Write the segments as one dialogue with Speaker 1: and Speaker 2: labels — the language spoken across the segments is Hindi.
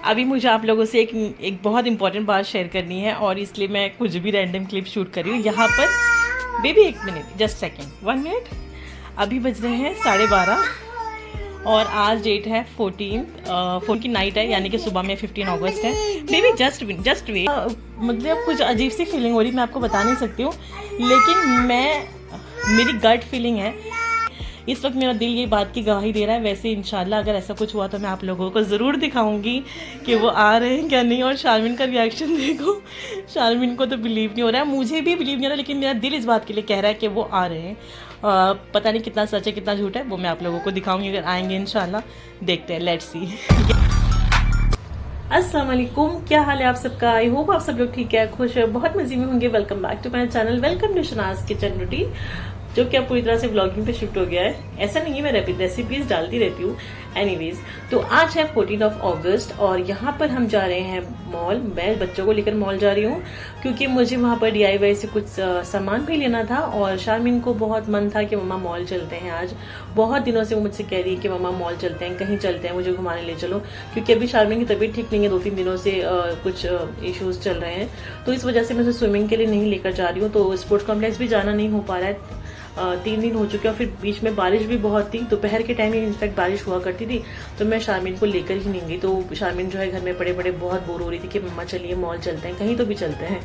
Speaker 1: अभी मुझे आप लोगों से एक बहुत इंपॉर्टेंट बात शेयर करनी है और इसलिए मैं कुछ भी रैंडम क्लिप शूट कर रही हूँ यहाँ पर। बेबी एक मिनट, जस्ट सेकेंड, 1 मिनट। अभी बज रहे हैं 12:30 और आज डेट है 14 की नाइट है, यानी कि सुबह में 15 अगस्त है। बेबी जस्ट वे मतलब कुछ अजीब सी फीलिंग हो रही, मैं आपको बता नहीं सकती हूँ, लेकिन मेरी गट फीलिंग है इस वक्त, मेरा दिल ये बात की गवाही दे रहा है। वैसे इंशाल्लाह अगर ऐसा कुछ हुआ तो मैं आप लोगों को ज़रूर दिखाऊंगी कि वो आ रहे हैं क्या नहीं। और शारमिन का रिएक्शन देखो, शारमिन को तो बिलीव नहीं हो रहा है, मुझे भी बिलीव नहीं हो रहा, लेकिन मेरा दिल इस बात के लिए कह रहा है कि वो आ रहे हैं। पता नहीं कितना सच है कितना झूठ है, वो मैं आप लोगों को दिखाऊंगी अगर आएंगे इंशाल्लाह। देखते हैं, लेट्स सी। अस्सलाम वालेकुम, क्या हाल है आप सबका? आई होप आप सब लोग ठीक है, खुश है, बहुत मजे में होंगे। Welcome back to my channel, welcome to Shanaz kitchen routine, जो कि अब पूरी तरह से व्लॉगिंग पे शिफ्ट हो गया है। ऐसा नहीं है, मैं रेसिपीज डालती रहती हूँ। एनीवेज, तो आज है 14 अगस्त और यहाँ पर हम जा रहे हैं मॉल। मैं बच्चों को लेकर मॉल जा रही हूँ क्योंकि मुझे वहाँ पर DIY से कुछ सामान भी लेना था और शारमिन को बहुत मन था कि मम्मा मॉल चलते हैं आज। बहुत दिनों से वो मुझसे कह रही है कि मम्मा मॉल चलते हैं, कहीं चलते हैं, मुझे घुमाने ले चलो, क्योंकि अभी शारमिन की तबीयत ठीक नहीं है, 2-3 दिनों से कुछ इश्यूज चल रहे हैं, तो इस वजह से मैं उसे स्विमिंग के लिए नहीं लेकर जा रही हूँ। तो स्पोर्ट्स कॉम्प्लेक्स भी जाना नहीं हो पा रहा है, 3 दिन हो चुके हैं। और फिर बीच में बारिश भी बहुत थी, दोपहर के टाइम में इनफैक्ट बारिश हुआ करती थी, तो मैं शारमिन को लेकर ही नहीं गई। तो शारमिन जो है घर में पड़े पड़े बहुत बोर हो रही थी कि मम्मा चलिए मॉल चलते हैं, कहीं तो भी चलते हैं।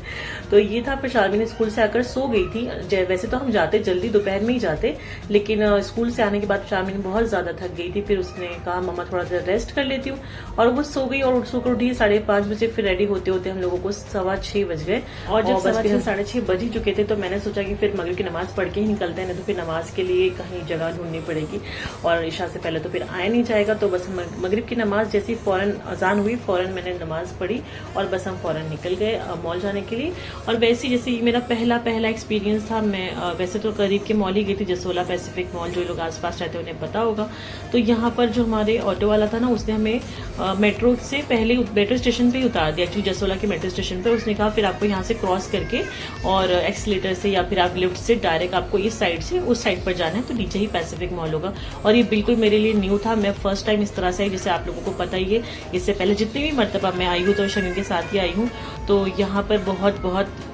Speaker 1: तो ये था। फिर शारमिन स्कूल से आकर सो गई थी। वैसे तो हम जाते जल्दी दोपहर में ही जाते, लेकिन स्कूल से आने के बाद शारमिन बहुत ज्यादा थक गई थी। फिर उसने कहा मम्मा थोड़ा सा रेस्ट कर लेती हूँ, और वो सो गई और सोकर उठी 5:30 बजे। फिर रेडी होते होते हम लोगों को 6:15 बज गए, और जब 6:30 बज ही चुके थे तो मैंने सोचा कि फिर मगरिब की नमाज पढ़ के ही निकलते हैं, नहीं तो फिर नमाज के लिए कहीं जगह ढूंढनी पड़ेगी और इशा से पहले तो फिर आया नहीं जाएगा। तो बस मगरिब की नमाज जैसी फौरन अजान हुई, फौरन मैंने नमाज पढ़ी और बस हम फौरन निकल गए मॉल जाने के लिए। और वैसे जैसे ये मेरा पहला एक्सपीरियंस था। मैं वैसे तो करीब के मॉल ही गई थी, जसोला पैसिफिक मॉल, जो लोग आसपास रहते हैं उन्हें पता होगा। तो यहाँ पर जो हमारे ऑटो वाला था ना, उसने हमें मेट्रो से पहले मेट्रो स्टेशन पे ही उतार दिया, एक्चुअली जसोला के मेट्रो स्टेशन पे। उसने कहा फिर आपको यहाँ से क्रॉस करके और एक्सीलेटर से या फिर आप लिफ्ट से डायरेक्ट आपको इस साइड से उस साइड पर जाना है, तो नीचे ही पैसिफिक मॉल होगा। और ये बिल्कुल मेरे लिए न्यू था, मैं फर्स्ट टाइम इस तरह से आई, जैसे आप लोगों को पता ही है। इससे पहले जितनी भी मरतबा मैं आई हूँ तो शमीन के साथ ही आई हूँ, तो यहाँ पर बहुत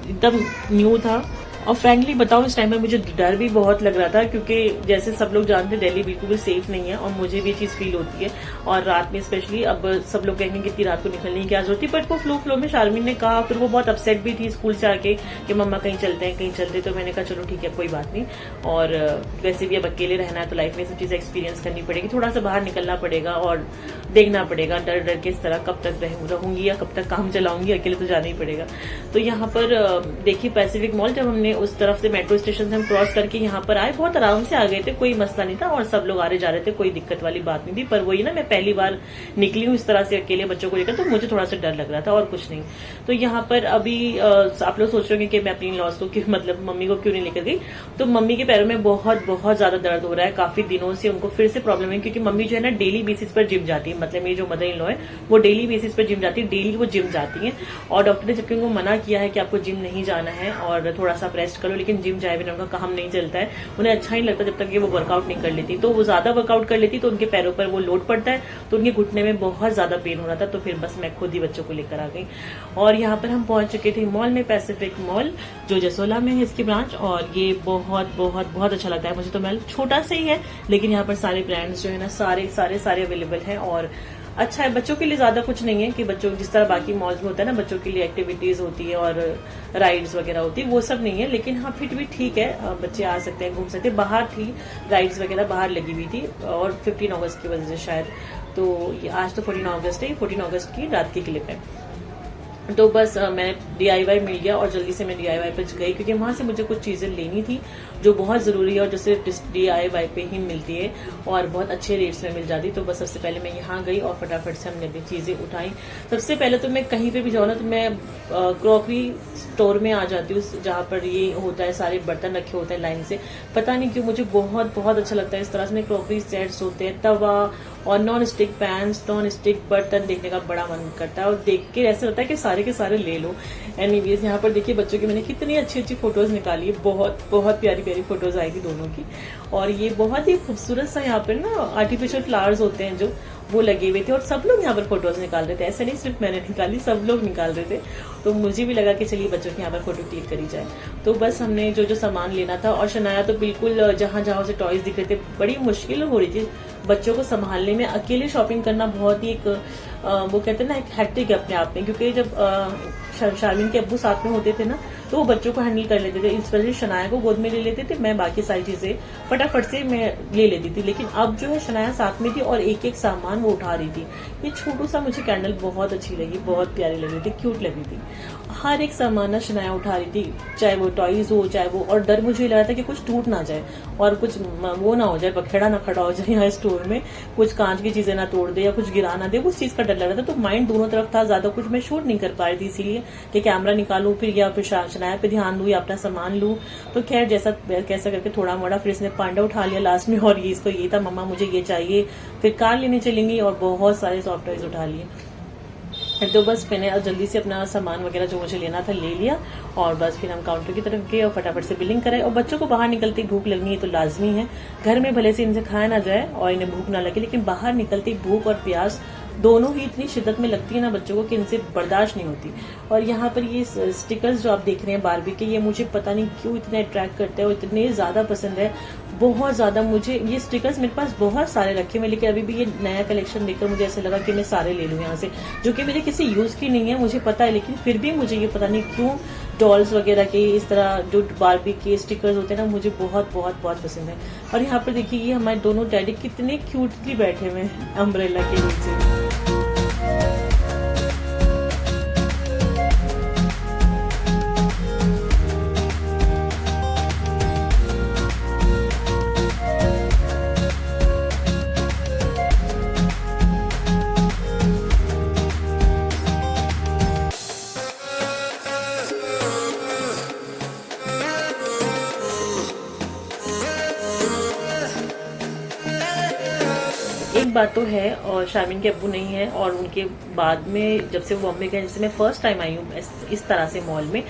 Speaker 1: एकदम न्यू था। और फ्रैंकली बताऊं, इस टाइम में मुझे डर भी बहुत लग रहा था, क्योंकि जैसे सब लोग जानते हैं दिल्ली बिल्कुल भी सेफ नहीं है, और मुझे भी ये चीज फील होती है। और रात में स्पेशली, अब सब लोग कहेंगे कि इतनी रात को निकलने की क्या जरूरत थी, बट वो फ्लो में शारमिन ने कहा। फिर वो बहुत अपसेट भी थी स्कूल से आके कि मम्मा कहीं चलते हैं, तो मैंने कहा चलो ठीक है कोई बात नहीं। और वैसे भी अब अकेले रहना है तो लाइफ में सब चीजें एक्सपीरियंस करनी पड़ेगी, थोड़ा सा बाहर निकलना पड़ेगा और देखना पड़ेगा डर के इस तरह कब तक रहूंगी या कब तक काम चलाऊंगी, अकेले तो जाना ही पड़ेगा। तो यहाँ पर देखिए पैसिफिक मॉल, जब हमने उस तरफ से मेट्रो स्टेशन से हम क्रॉस करके यहाँ पर आए, बहुत आराम से आ गए थे, कोई मसला नहीं था और सब लोग आ रहे जा रहे थे, कोई दिक्कत वाली बात नहीं थी। पर वही ना, मैं पहली बार निकली हूँ इस तरह से अकेले बच्चों को लेकर, तो मुझे थोड़ा सा डर लग रहा था और कुछ नहीं। तो यहाँ पर अभी आप लोग सोच रहे होंगे कि मैं अपनी लॉस को मतलब मम्मी को क्यों नहीं लेकर गई, तो मम्मी के पैरों में बहुत ज्यादा दर्द हो रहा है काफी दिनों से, उनको फिर से प्रॉब्लम है, क्योंकि मम्मी जो है ना डेली बेसिस पर जिम जाती है, मतलब मेरी जो मदर इन लॉ है वो डेली बेसिस पर जिम जाती है, डेली वो जिम जाती है। और डॉक्टर ने जबकि उनको मना किया है कि आपको जिम नहीं जाना है और थोड़ा सा रेस्ट करो, लेकिन जिम जाए बिना उनका काम नहीं चलता है, उन्हें अच्छा नहीं लगता जब तक कि वो वर्कआउट नहीं कर लेती। तो वो ज्यादा वर्कआउट कर लेती तो उनके पैरों पर वो लोड पड़ता है, तो उनके घुटने में बहुत ज्यादा पेन हो रहा था। तो फिर बस मैं खुद ही बच्चों को लेकर आ गई और यहाँ पर हम पहुंच चुके थे मॉल में, पैसिफिक मॉल जो जसोला में है इसकी ब्रांच। और ये बहुत अच्छा लगता है मुझे। तो मॉल छोटा सा ही है, लेकिन यहाँ पर सारे ब्रांड्स जो है ना सारे अवेलेबल है और अच्छा है। बच्चों के लिए ज्यादा कुछ नहीं है कि बच्चों जिस तरह बाकी मॉल्स में होता है ना, बच्चों के लिए एक्टिविटीज होती है और राइड्स वगैरह होती है, वो सब नहीं है। लेकिन हाँ फिर भी ठीक है, बच्चे आ सकते हैं, घूम सकते हैं। बाहर थी राइड्स वगैरह, बाहर लगी हुई थी, और 15 अगस्त की वजह से शायद। तो आज तो 14 अगस्त है, 14 अगस्त की रात की क्लिप है। तो बस मैं DIY मिल गया और जल्दी से मैं DIY पे गई, क्योंकि वहां से मुझे कुछ चीजें लेनी थी जो बहुत जरूरी है और जैसे DIY पे ही मिलती है और बहुत अच्छे रेट्स में मिल जाती। तो बस सबसे पहले मैं यहाँ गई और फटाफट से हमने अपनी चीजें उठाई। सबसे पहले तो मैं कहीं पे भी जाऊँ ना, तो मैं क्रॉकरी स्टोर में आ जाती हूँ, जहाँ पर ये होता है सारे बर्तन रखे होते हैं लाइन से। पता नहीं क्यों मुझे बहुत अच्छा लगता है इस तरह से। क्रॉकरी सेट्स होते हैं, तवा और नॉन स्टिक पैंस, नॉन स्टिक बर्तन देखने का बड़ा मन करता है, और देख के ऐसा लगता है कि सारे के सारे ले लो। एनीवेज, यहाँ पर देखिए बच्चों की मैंने कितनी अच्छी फोटोज निकाली है, बहुत प्यारी फोटोज आई थी दोनों की। और ये बहुत ही खूबसूरत सा यहाँ पर ना आर्टिफिशियल फ्लावर्स होते हैं जो वो लगे हुए थे और सब लोग यहाँ पर फोटोज निकाल रहे थे। ऐसे नहीं सिर्फ मैंने निकाली, सब लोग निकाल रहे थे। तो मुझे भी लगा कि चलिए बच्चों के यहाँ पर फोटो क्लिक करी जाए। तो बस हमने जो जो सामान लेना था, और शनाया तो बिल्कुल जहाँ जहाँ से टॉयज दिख रहे थे बड़ी मुश्किल हो रही थी बच्चों को संभालने में। अकेले शॉपिंग करना बहुत ही एक वो कहते हैं ना एक हैक्टिक है अपने आप में, क्योंकि जब शारमीन के अब्बू साथ में होते थे ना तो वो बच्चों को हैंडल कर लेते थे। स्पेशली शनाया को गोद में ले लेते थे, मैं बाकी सारी चीजें फटाफट से मैं ले लेती थी। लेकिन अब जो है शनाया साथ में थी और एक एक सामान वो उठा रही थी। ये छोटू सा मुझे कैंडल बहुत अच्छी लगी, बहुत प्यारी लग रही थी, क्यूट लगी थी। हर एक सामान ना शनाया उठा रही थी, चाहे वो टॉयज हो चाहे वो, और डर मुझे लगा था कि कुछ टूट ना जाए और कुछ वो ना हो जाए, बखेड़ा ना खड़ा हो जाए यहाँ स्टोर में, कुछ कांच की चीजें ना तोड़ दे या कुछ गिरा ना दे, उस चीज का डर लग रहा था। तो माइंड दोनों तरफ था, ज्यादा कुछ मैं शूट नहीं कर पा रही थी इसीलिए कि कैमरा निकालूं फिर या फिर शनाया पे ध्यान दूं या अपना सामान लूं। तो खैर जैसा कैसा करके थोड़ा मोड़ा फिर इसने पांडा उठा लिया लास्ट में, और ये इसको ये था मम्मा मुझे ये चाहिए, फिर कार लेने चलेंगी, और बहुत सारे सॉफ्ट टॉयज उठा लिए। तो बस मैंने जल्दी से अपना सामान वगैरह जो मुझे लेना था ले लिया, और बस फिर हम काउंटर की तरफ गए और फटाफट से बिलिंग कराए। और बच्चों को बाहर निकलते भूख लगनी है तो लाजमी है, घर में भले से इनसे खाया ना जाए और इन्हें भूख ना लगे, लेकिन बाहर निकलते भूख और प्यास दोनों ही इतनी शिद्दत में लगती है ना बच्चों को कि इनसे बर्दाश्त नहीं होती। और यहाँ पर ये स्टिकर्स जो आप देख रहे हैं बारबी के, ये मुझे पता नहीं क्यों इतने अट्रैक्ट करते हैं और इतने ज्यादा पसंद है, बहुत ज्यादा। मुझे ये स्टिकर्स मेरे पास बहुत सारे रखे हुए, लेकिन अभी भी ये नया कलेक्शन देखकर मुझे ऐसा लगा कि मैं सारे ले लूं यहाँ से, जो कि मेरे किसी यूज की नहीं है मुझे पता है, लेकिन फिर भी मुझे ये पता नहीं क्यों डॉल्स वगैरह के इस तरह जो बारबी के स्टिकर्स होते हैं ना मुझे बहुत बहुत बहुत पसंद है। और यहाँ पर देखिए ये हमारे दोनों डैडी कितने क्यूटली बैठे हुए हैं अम्ब्रेला के नीचे। एक बात तो है, और शारमीन के अब्बू नहीं है, और उनके बाद में जब से वो बॉम्बे गए, जैसे मैं फर्स्ट टाइम आई हूँ इस तरह से मॉल में,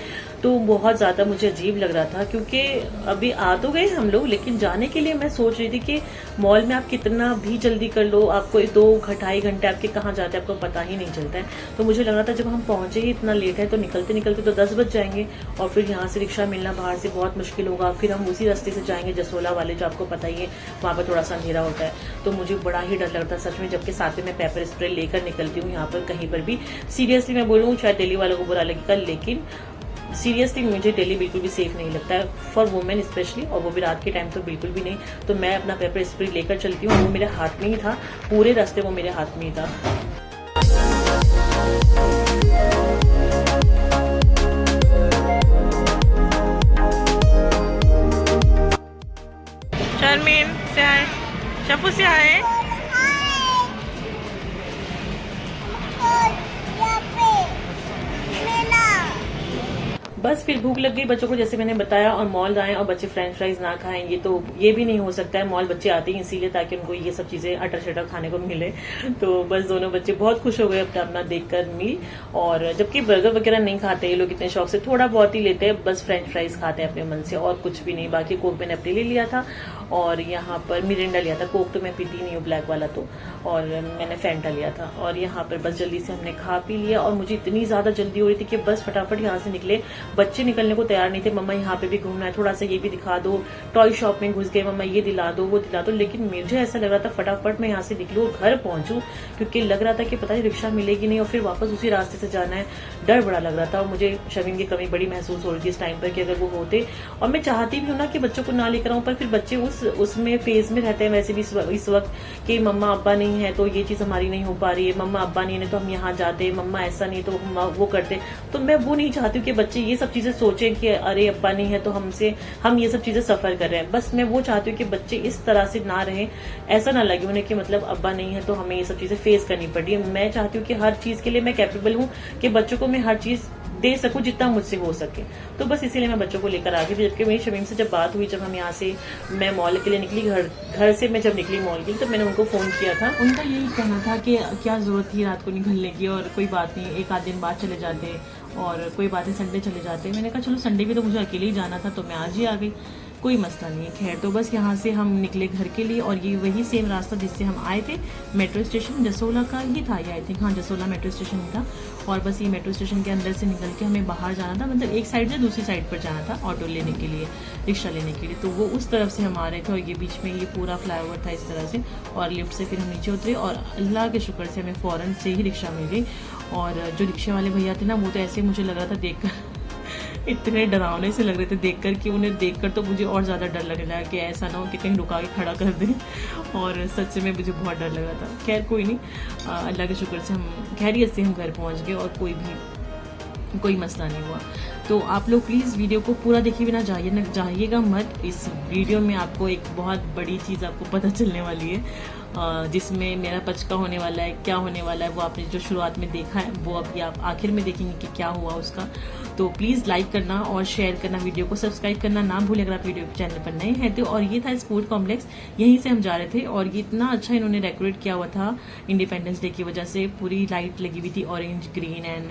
Speaker 1: तो बहुत ज्यादा मुझे अजीब लग रहा था, क्योंकि अभी आ तो गए हम लोग, लेकिन जाने के लिए मैं सोच रही थी कि मॉल में आप कितना भी जल्दी कर लो, आपको 2-2.5 घंटे आपके कहाँ जाते हैं आपको पता ही नहीं चलता है। तो मुझे लग रहा था जब हम पहुंचे ही इतना लेट है तो निकलते निकलते तो 10 बज जाएंगे, और फिर यहाँ से रिक्शा मिलना बाहर से बहुत मुश्किल होगा, फिर हम उसी रास्ते से जाएंगे जसोला वाले, जो आपको पता ही है वहां पर थोड़ा सा अंधेरा होता है। तो मुझे बड़ा ही डर लगता है सच में, जबकि साथ में मैं पेपर स्प्रे लेकर निकलती हूँ यहाँ पर कहीं पर भी। सीरियसली मैं बोलूँ शायद दिल्ली वालों को बुरा लगेगा, लेकिन सीरियसली मुझे दिल्ली बिल्कुल भी सेफ नहीं लगता है, फॉर वुमेन स्पेशली, और वो भी रात के टाइम तो बिल्कुल भी नहीं। तो मैं अपना पेपर स्प्रे लेकर चलती हूँ, वो मेरे हाथ में ही था, पूरे रास्ते वो मेरे हाथ में ही था। शर्मीन से आए, शफू से आए, बस फिर भूख लग गई बच्चों को जैसे मैंने बताया, और मॉल आए और बच्चे फ्रेंच फ्राइज ना खाएं, ये भी नहीं हो सकता है। मॉल बच्चे आते हैं इसीलिए ताकि उनको ये सब चीजें अटर शटर खाने को मिले। तो बस दोनों बच्चे बहुत खुश हो गए अपना अपना देखकर मील, और जबकि बर्गर वगैरह नहीं खाते ये लोग इतने शौक से, थोड़ा बहुत ही लेते हैं, बस फ्रेंच फ्राइज खाते हैं अपने मन से और कुछ भी नहीं। बाकी कोक मैंने अपने लिए लिया था, और यहाँ पर मिरिंडा लिया था, कोक तो मैं पीती नहीं हूँ ब्लैक वाला तो, और मैंने फैंटा लिया था। और यहाँ पर बस जल्दी से हमने खा पी लिया, और मुझे इतनी ज्यादा जल्दी हो रही थी कि बस फटाफट यहाँ से निकले। बच्चे निकलने को तैयार नहीं थे, मम्मा यहाँ पे भी घूमना है, थोड़ा सा ये भी दिखा दो, टॉय शॉप में घुस गए, मम्मा ये दिला दो वो दिला दो। लेकिन मुझे ऐसा लग रहा था फटाफट मैं यहाँ से निकलूं और घर पहुंचूं, क्योंकि लग रहा था कि पता नहीं रिक्शा मिलेगी नहीं और फिर वापस उसी रास्ते से जाना है, डर बड़ा लग रहा था। और मुझे शर्मीन की कमी बड़ी महसूस हो रही थी इस टाइम पर कि अगर वो होते, और मैं चाहती भी हूँ ना कि बच्चों को ना लेकर आऊं, पर फिर बच्चे उसमें फेज में रहते हैं वैसे भी इस वक्त कि मम्मा अब्बा नहीं है तो ये चीज हमारी नहीं हो पा रही है, मम्मा अब्बा नहीं है तो हम यहाँ जाते, मम्मा ऐसा नहीं तो हम वो करते। तो मैं वो नहीं चाहती हूँ कि बच्चे ये सब चीजें सोचें कि अरे अब्बा नहीं है तो हम ये सब चीजें सफर कर रहे हैं। बस मैं वो चाहती हूँ कि बच्चे इस तरह से ना रहें, ऐसा ना लगे उन्हें कि मतलब अब्बा नहीं है तो हमें ये सब चीजें फेस करनी पड़ी। मैं चाहती हूँ कि हर चीज के लिए मैं कैपेबल हूँ कि बच्चों को मैं हर चीज दे सकूं जितना मुझसे हो सके। तो बस इसीलिए मैं बच्चों को लेकर आ गई थी। जबकि मेरी शमीम से जब बात हुई, जब हम यहाँ से मैं मॉल के लिए निकली, घर से मैं जब निकली मॉल की, तो मैंने उनको फोन किया था। उनका यही कहना था कि क्या जरूरत थी रात को निकलने की, और कोई बात नहीं, एक आध दिन बाद चले जाते, और कोई बात नहीं संडे चले जाते। मैंने कहा चलो संडे भी तो मुझे अकेले ही जाना था, तो मैं आज ही आ गई। कोई मसला नहीं है। खैर, तो बस यहाँ से हम निकले घर के लिए और ये वही सेम रास्ता जिससे हम आए थे, मेट्रो स्टेशन जसोला का ही था, आई थिंक, हाँ जसोला मेट्रो स्टेशन ही था। और बस ये मेट्रो स्टेशन के अंदर से निकल के हमें बाहर जाना था, मतलब एक साइड से दूसरी साइड पर जाना था ऑटो लेने के लिए, रिक्शा लेने के लिए। तो वो उस तरफ से हम आ रहे थे और ये बीच में ये पूरा फ्लाईओवर था इस तरह से, और लिफ्ट से फिर हम नीचे उतरे और अल्लाह के शुक्र से हमें फ़ौरन से ही रिक्शा मिल गई। और जो रिक्शे वाले भैया थे ना, वो तो ऐसे मुझे लग रहा था देखकर इतने डरावने से लग रहे थे देखकर कि उन्हें देखकर तो मुझे और ज़्यादा डर लगने लगा कि ऐसा ना हो कि कहीं रुका के खड़ा कर दें। और सच में मुझे बहुत डर लग रहा था। खैर कोई नहीं, अल्लाह के शुक्र से हम खैरियत से हम घर पहुंच गए और कोई मसला नहीं हुआ। तो आप लोग प्लीज़ वीडियो को पूरा देखे बिना जाइएगा मत। इस वीडियो में आपको एक बहुत बड़ी चीज़ आपको पता चलने वाली है, जिसमें मेरा पचका होने वाला है, क्या होने वाला है वो आपने जो शुरुआत में देखा है वो अभी आप आखिर में देखेंगे कि क्या हुआ उसका। तो प्लीज़ लाइक करना और शेयर करना, वीडियो को सब्सक्राइब करना ना भूलें अगर आप वीडियो चैनल पर नए हैं तो। और ये था स्पोर्ट कॉम्प्लेक्स, यहीं से हम जा रहे थे और ये इतना अच्छा इन्होंने डेकोरेट किया हुआ था इंडिपेंडेंस डे की वजह से। पूरी लाइट लगी हुई थी ऑरेंज, ग्रीन एंड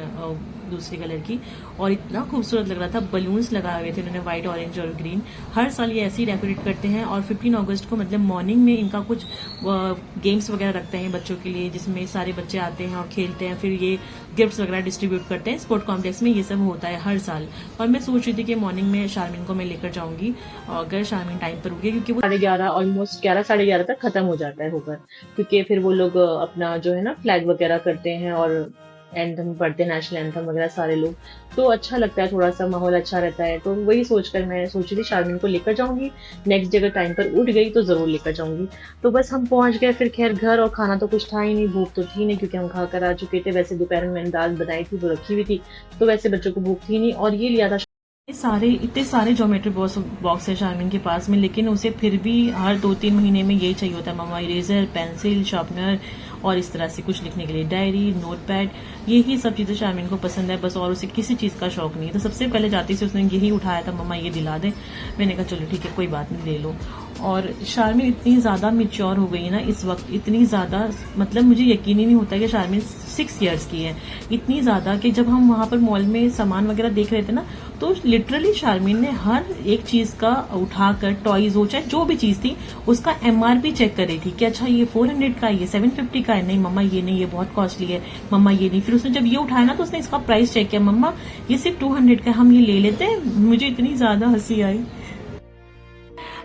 Speaker 1: दूसरे कलर की, और इतना खूबसूरत लग रहा था। बलून्स लगाए हुए थे इन्होंने, व्हाइट, ऑरेंज और ग्रीन। हर साल ये ऐसे ही डेकोरेट करते हैं। और 15 अगस्त को मतलब मॉर्निंग में इनका कुछ गेम्स वगैरह रखते हैं बच्चों के लिए, जिसमें सारे बच्चे आते हैं और खेलते हैं, फिर ये गिफ्ट्स वगैरह डिस्ट्रीब्यूट करते हैं। स्पोर्ट कॉम्प्लेक्स में ये सब होता है हर साल। और मैं सोच रही थी कि मॉर्निंग में शारमीन को मैं लेकर जाऊंगी, अगर शारमीन टाइम पर होगी, क्योंकि वो 11:30 ऑलमोस्ट 11 साढ़े 11 तक खत्म हो जाता है होकर, क्योंकि फिर वो लोग अपना जो है ना फ्लैग वगैरह करते हैं और एंथम पढ़ते हैं, नेशनल एंथम वगैरह सारे लोग। तो अच्छा लगता है, थोड़ा सा माहौल अच्छा रहता है। तो वही सोचकर मैं सोची थी शारमीन को लेकर जाऊंगी, नेक्स्ट डे अगर टाइम पर उठ गई तो जरूर लेकर जाऊंगी। तो बस हम पहुंच गए फिर खैर घर, और खाना तो कुछ था ही नहीं, भूख तो थी नहीं क्योंकि हम खा कर आ चुके थे। वैसे दोपहर में मैंने दाल बनाई थी, वो रखी हुई थी, तो वैसे बच्चों को भूख थी नहीं। और ये लिया था इतने सारे ज्योमेट्री बॉक्स है शारमीन के पास में, लेकिन उसे फिर भी हर 2-3 महीने में यही चाहिए होता है, मम्मा इरेजर, पेंसिल, शार्पनर और इस तरह से कुछ लिखने के लिए डायरी, नोटपैड, यही सब चीजें शारमीन को पसंद है बस, और उसे किसी चीज का शौक नहीं है। तो सबसे पहले जाती से उसने यही उठाया था, मम्मा ये दिला दे। मैंने कहा चलो ठीक है कोई बात नहीं, ले लो। और शारमीन इतनी ज्यादा मेच्योर हो गई है ना इस वक्त, इतनी ज्यादा, मतलब मुझे यकीन ही नहीं होता कि शारमीन 6 इयर्स की है। इतनी ज्यादा कि जब हम वहां पर मॉल में सामान वगैरह देख रहे थे ना, तो लिटरली शारमीन ने हर एक चीज का उठाकर, टॉयज हो चाहे जो भी चीज थी, उसका MRP चेक कर रही थी कि अच्छा ये 400 का है, ये 750 का है, नहीं मम्मा ये नहीं, ये बहुत कॉस्टली है, मम्मा ये नहीं। फिर उसने जब ये उठाया ना तो उसने इसका प्राइस चेक किया, मम्मा ये सिर्फ 200 का, हम ये ले लेते हैं। मुझे इतनी ज्यादा हंसी आई।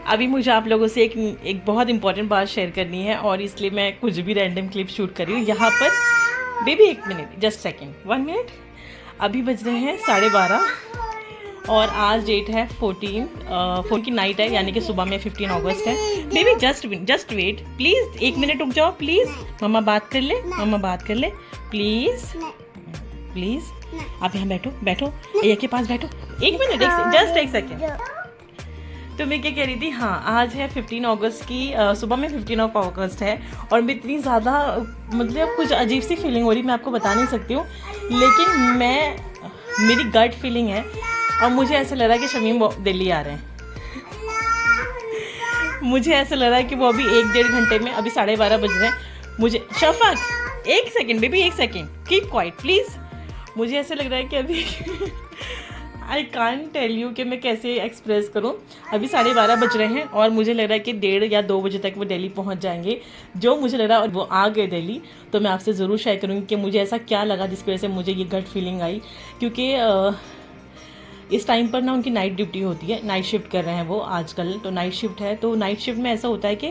Speaker 1: अभी मुझे आप लोगों से एक बहुत इंपॉर्टेंट बात शेयर करनी है, और इसलिए मैं कुछ भी रैंडम क्लिप शूट कर रही हूँ यहाँ पर। Baby 1 minute, just second, 1 minute. अभी बज रहे हैं 12:30 और आज डेट है 14 की नाइट है, यानी कि सुबह में 15 अगस्त है। Baby just wait please, 1 minute रुक जाओ प्लीज। मम्मा बात कर ले, मम्मा बात कर ले प्लीज प्लीज। आप यहाँ बैठो ये के पास बैठो, 1 मिनट, जस्ट 1 सेकेंड। तो मैं क्या कह रही थी, हाँ आज है 15 अगस्त की सुबह में 15 अगस्त है, और मैं इतनी ज़्यादा, मतलब कुछ अजीब सी फीलिंग हो रही, मैं आपको बता नहीं सकती हूँ, लेकिन मेरी गट फीलिंग है और मुझे ऐसा लग रहा है कि शमीम दिल्ली आ रहे हैं। मुझे ऐसा लग रहा है कि वो अभी 1-1.5 घंटे में, अभी 12:30 बज रहे हैं, मुझे Shafaq 1 second baby, 1 second, keep quiet please. मुझे ऐसा लग रहा है कि अभी आई कांट टेल यू कि मैं कैसे एक्सप्रेस करूं। अभी 12:30 बज रहे हैं और मुझे लग रहा है कि 1:30 या 2 बजे तक वो दिल्ली पहुंच जाएंगे, जो मुझे लग रहा है, और वो आ गए दिल्ली। तो मैं आपसे ज़रूर शेयर करूंगी कि मुझे ऐसा क्या लगा जिसकी वजह से मुझे ये गट फीलिंग आई, क्योंकि इस टाइम पर ना उनकी नाइट ड्यूटी होती है, नाइट शिफ्ट कर रहे हैं वो आजकल, तो नाइट शिफ्ट है। तो नाइट शिफ्ट में ऐसा होता है कि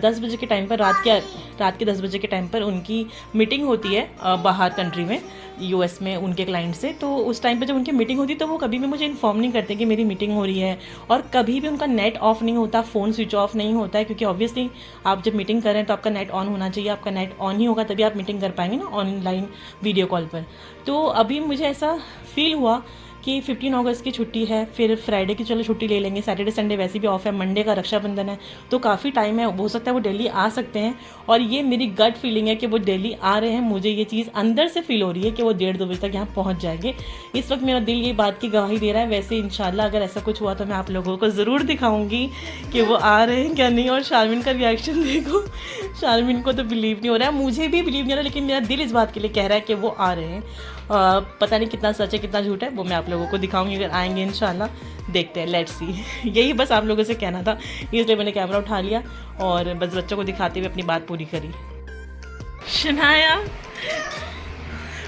Speaker 1: 10 बजे के टाइम पर, रात के 10 बजे के टाइम पर उनकी मीटिंग होती है बाहर कंट्री में, US में उनके क्लाइंट से। तो उस टाइम पर जब उनकी मीटिंग होती है तो वो कभी भी मुझे इन्फॉर्म नहीं करते कि मेरी मीटिंग हो रही है, और कभी भी उनका नेट ऑफ नहीं होता, फ़ोन स्विच ऑफ नहीं होता है, क्योंकि ऑब्वियसली आप जब मीटिंग कर रहे हैं तो आपका नेट ऑन होना चाहिए, आपका नेट ऑन ही होगा तभी आप मीटिंग कर पाएंगे ना ऑनलाइन वीडियो कॉल पर। तो अभी मुझे ऐसा फील हुआ कि 15 अगस्त की छुट्टी है, फिर फ्राइडे की चलो छुट्टी ले लेंगे, सैटरडे संडे वैसे भी ऑफ है, मंडे का रक्षाबंधन है, तो काफ़ी टाइम है, हो सकता है वो दिल्ली आ सकते हैं। और ये मेरी गट फीलिंग है कि वो दिल्ली आ रहे हैं, मुझे ये चीज़ अंदर से फील हो रही है कि वो 1:30-2 बजे तक यहाँ पहुँच जाएंगे। इस वक्त मेरा दिल ये बात की गवाही दे रहा है। वैसे इंशाल्लाह अगर ऐसा कुछ हुआ तो मैं आप लोगों को ज़रूर दिखाऊंगी कि वो आ रहे हैं क्या नहीं। और शारमीन का रिएक्शन देखो, शारमीन को तो बिलीव नहीं हो रहा है, मुझे भी बिलीव नहीं हो रहा, लेकिन मेरा दिल इस बात के लिए कह रहा है कि वो आ रहे हैं। पता नहीं कितना सच है कितना झूठ है, वो मैं आप लोगों को दिखाऊंगी अगर आएंगे इंशाल्लाह। देखते हैं, लेट्स सी। यही बस आप लोगों से कहना था, इसलिए मैंने कैमरा उठा लिया और बस बच्चों को दिखाते हुए अपनी बात पूरी करी। शनाया,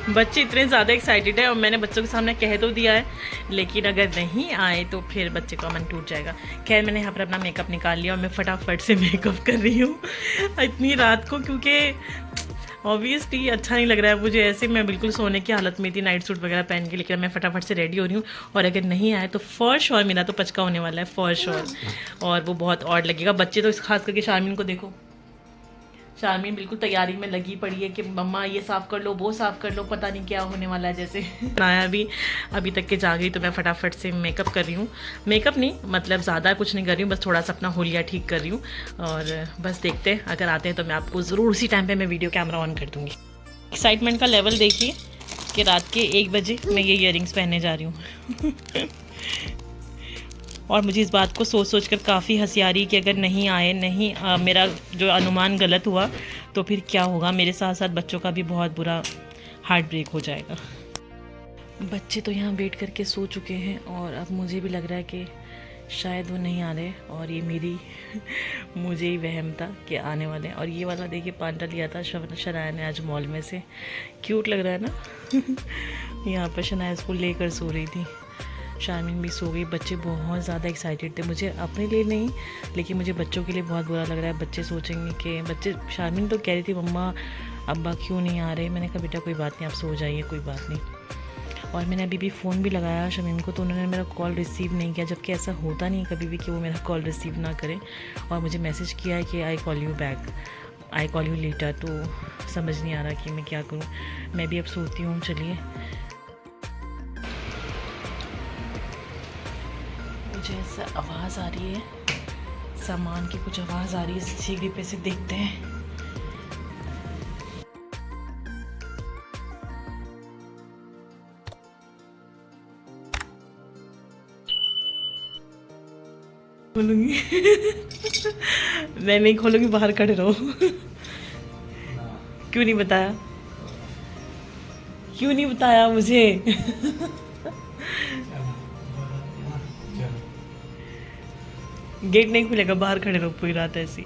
Speaker 1: बच्चे इतने ज़्यादा एक्साइटेड है और मैंने बच्चों के सामने कह तो दिया है, लेकिन अगर नहीं आए तो फिर बच्चे का मन टूट जाएगा। खैर मैंने यहाँ पर अपना मेकअप निकाल लिया और मैं फटाफट से मेकअप कर रही हूँ इतनी रात को, क्योंकि ऑब्वियसली अच्छा नहीं लग रहा है मुझे ऐसे। मैं बिल्कुल सोने की हालत में थी नाइट सूट वगैरह पहन के, लेकिन मैं फटाफट से रेडी हो रही हूँ। और अगर नहीं आए तो फॉर श्योर मेरा तो पचका होने वाला है, फॉर श्योर। और वो बहुत ऑड लगेगा। बच्चे तो खास करके शारमीन को देखो, शारमीन बिल्कुल तैयारी में लगी पड़ी है कि मम्मा ये साफ़ कर लो वो साफ़ कर लो, पता नहीं क्या होने वाला है जैसे। आया भी अभी तक के जा गई, तो मैं फटाफट से मेकअप कर रही हूँ। मेकअप नहीं मतलब ज़्यादा कुछ नहीं कर रही हूँ, बस थोड़ा सा अपना होलिया ठीक कर रही हूँ। और बस देखते हैं, अगर आते हैं तो मैं आपको ज़रूर उसी टाइम पर मैं वीडियो कैमरा ऑन कर दूँगी। एक्साइटमेंट का लेवल देखिए कि रात के 1 बजे मैं ये ईयरिंग्स पहनने जा रही हूँ। और मुझे इस बात को सोच सोच कर काफ़ी हंसी आ रही कि अगर नहीं आए, मेरा जो अनुमान गलत हुआ तो फिर क्या होगा। मेरे साथ साथ बच्चों का भी बहुत बुरा हार्ट ब्रेक हो जाएगा। बच्चे तो यहाँ वेट करके सो चुके हैं और अब मुझे भी लग रहा है कि शायद वो नहीं आ रहे, और ये मुझे ही वहम था कि आने वाले हैं। और ये वाला देखिए पांडा लिया था शनाया ने आज मॉल में से, क्यूट लग रहा है ना। यहाँ पर शनाया इसको लेकर सो रही थी, शारमीन भी सो गई। बच्चे बहुत ज़्यादा एक्साइटेड थे, मुझे अपने लिए नहीं लेकिन मुझे बच्चों के लिए बहुत बुरा लग रहा है। बच्चे सोचेंगे कि शारमीन तो कह रही थी मम्मा अब्बा क्यों नहीं आ रहे। मैंने कहा बेटा कोई बात नहीं, आप सो जाइए, कोई बात नहीं। और मैंने अभी भी फ़ोन भी लगाया शमीम को, तो उन्होंने मेरा कॉल रिसीव नहीं किया, जबकि ऐसा होता नहीं कभी भी कि वो मेरा कॉल रिसीव ना करें। और मुझे मैसेज किया है कि I call you back, I call you later. तो समझ नहीं आ रहा कि मैं क्या करूँ। मैं भी अब सोती हूँ। चलिए, मुझे ऐसा आवाज़ आ रही है, सामान की कुछ आवाज़ आ रही है, सीढ़ी पे से देखते हैं। खोलूंगी मैं नहीं खोलूंगी, बाहर खड़े रहो। क्यों नहीं बताया, क्यों नहीं बताया मुझे? गेट नहीं खुलेगा, बाहर खड़े रहो पूरी रात ऐसी।